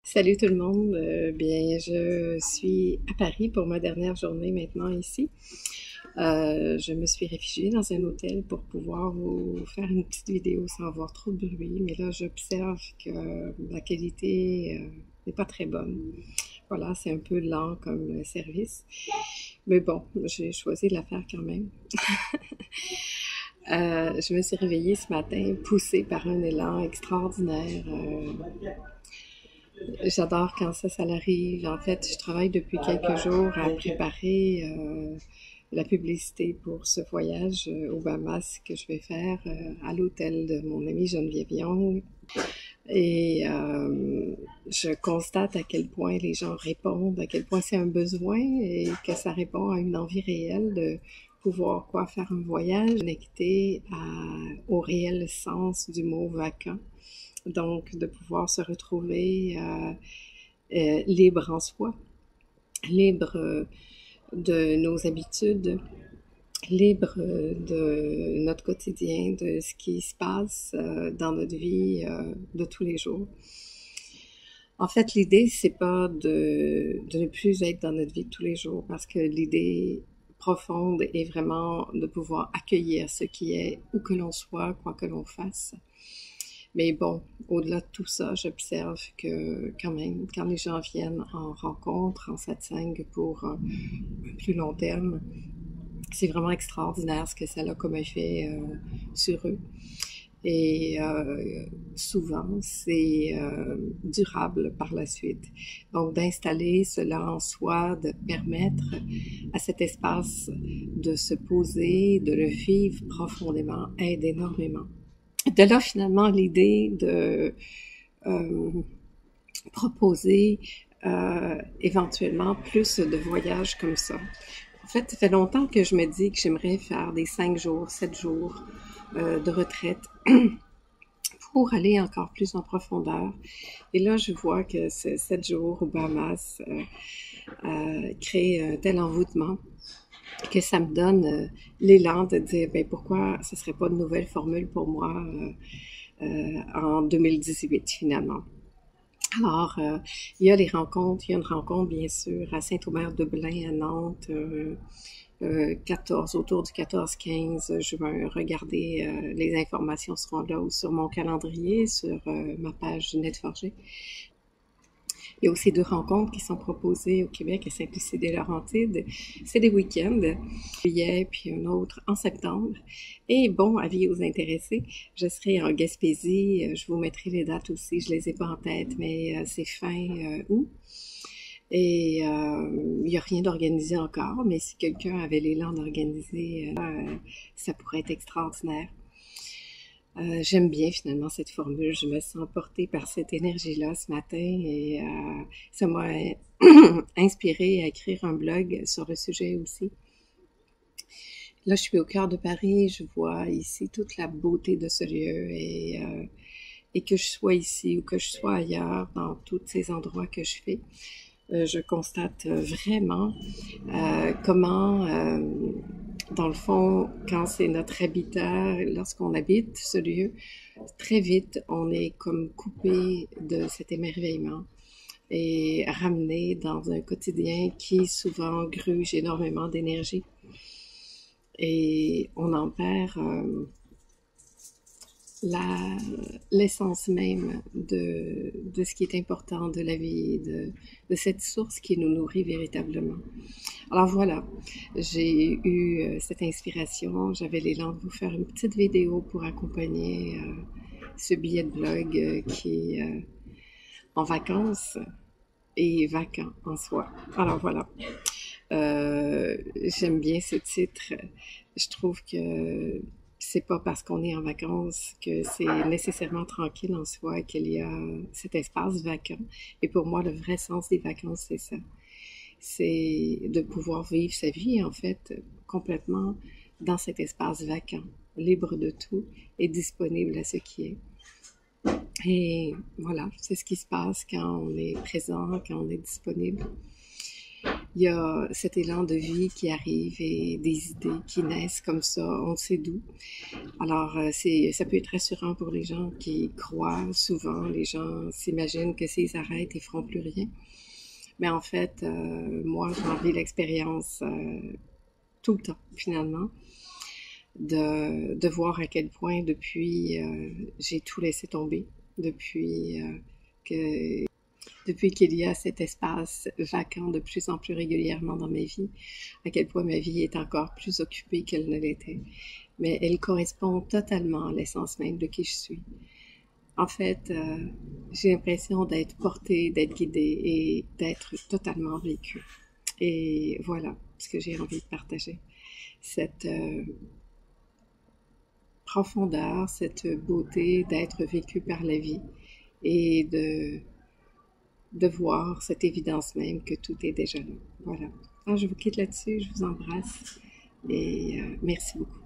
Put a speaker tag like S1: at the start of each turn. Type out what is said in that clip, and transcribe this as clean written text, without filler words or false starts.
S1: Salut tout le monde. Bien, je suis à Paris pour ma dernière journée maintenant ici. Je me suis réfugiée dans un hôtel pour pouvoir vous faire une petite vidéo sans avoir trop de bruit, mais là j'observe que la qualité n'est pas très bonne. Voilà, c'est un peu lent comme service, mais bon, j'ai choisi de la faire quand même. Je me suis réveillée ce matin poussée par un élan extraordinaire. J'adore quand ça l'arrive. En fait, je travaille depuis quelques jours à préparer la publicité pour ce voyage aux Bahamas que je vais faire à l'hôtel de mon amie Geneviève Young. Et je constate à quel point les gens répondent, à quel point c'est un besoin et que ça répond à une envie réelle de pouvoir faire un voyage connecté au réel sens du mot vacant. Donc, de pouvoir se retrouver libre en soi, libre de nos habitudes, libre de notre quotidien, de ce qui se passe dans notre vie de tous les jours. En fait, l'idée, c'est pas de ne plus être dans notre vie de tous les jours, parce que l'idée profonde est vraiment de pouvoir accueillir ce qui est, où que l'on soit, quoi que l'on fasse. Mais bon, au-delà de tout ça, j'observe que quand même, quand les gens viennent en rencontre, en satsang pour un plus long terme, c'est vraiment extraordinaire ce que ça a comme effet sur eux. Et souvent, c'est durable par la suite. Donc, d'installer cela en soi, de permettre à cet espace de se poser, de le vivre profondément, aide énormément. De là, finalement, l'idée de proposer éventuellement plus de voyages comme ça. En fait, ça fait longtemps que je me dis que j'aimerais faire des 5 jours, 7 jours de retraite pour aller encore plus en profondeur. Et là, je vois que ce 7 jours aux Bahamas crée un tel envoûtement que ça me donne l'élan de dire, ben pourquoi ce serait pas une nouvelle formule pour moi en 2018 finalement. Alors, il y a les rencontres, il y a une rencontre bien sûr à Saint-Omer-de-Belin, à Nantes, 14, autour du 14-15 juin. Regardez, les informations seront là ou sur mon calendrier, sur ma page du Net-Forgé. Il y a aussi 2 rencontres qui sont proposées au Québec à Saint-Lucie-des-Laurentides. C'est des week-ends, juillet, puis un autre en septembre. Et bon, avis aux intéressés, je serai en Gaspésie. Je vous mettrai les dates aussi, je les ai pas en tête, mais c'est fin août. Et il n'y a rien d'organisé encore, mais si quelqu'un avait l'élan d'organiser, ça pourrait être extraordinaire. J'aime bien finalement cette formule. Je me sens portée par cette énergie-là ce matin et ça m'a inspiré à écrire un blog sur le sujet aussi. Là, je suis au cœur de Paris. Je vois ici toute la beauté de ce lieu et que je sois ici ou que je sois ailleurs, dans tous ces endroits que je fais, je constate vraiment comment dans le fond, quand c'est notre habitat, lorsqu'on habite ce lieu, très vite, on est comme coupé de cet émerveillement et ramené dans un quotidien qui souvent gruge énormément d'énergie. Et on en perd l'essence même de ce qui est important de la vie, de cette source qui nous nourrit véritablement. Alors voilà, j'ai eu cette inspiration, j'avais l'élan de vous faire une petite vidéo pour accompagner ce billet de blog qui est en vacances et vacant en soi. Alors voilà, j'aime bien ce titre, je trouve que c'est pas parce qu'on est en vacances que c'est nécessairement tranquille en soi qu'il y a cet espace vacant. Et pour moi, le vrai sens des vacances, c'est ça. C'est de pouvoir vivre sa vie, en fait, complètement dans cet espace vacant, libre de tout et disponible à ce qui est. Et voilà, c'est ce qui se passe quand on est présent, quand on est disponible. il y a cet élan de vie qui arrive et des idées qui naissent comme ça, on ne sait d'où. Alors, ça peut être rassurant pour les gens qui croient. Souvent, les gens s'imaginent que s'ils arrêtent, ils feront plus rien. Mais en fait, moi, j'en vis l'expérience tout le temps, finalement, de voir à quel point depuis, j'ai tout laissé tomber, depuis que depuis qu'il y a cet espace vacant de plus en plus régulièrement dans ma vie, à quel point ma vie est encore plus occupée qu'elle ne l'était. Mais elle correspond totalement à l'essence même de qui je suis. En fait, j'ai l'impression d'être portée, d'être guidée et d'être totalement vécue. Et voilà ce que j'ai envie de partager. Cette profondeur, cette beauté d'être vécue par la vie et de voir cette évidence même que tout est déjà là. Voilà. Alors, je vous quitte là-dessus, je vous embrasse et merci beaucoup.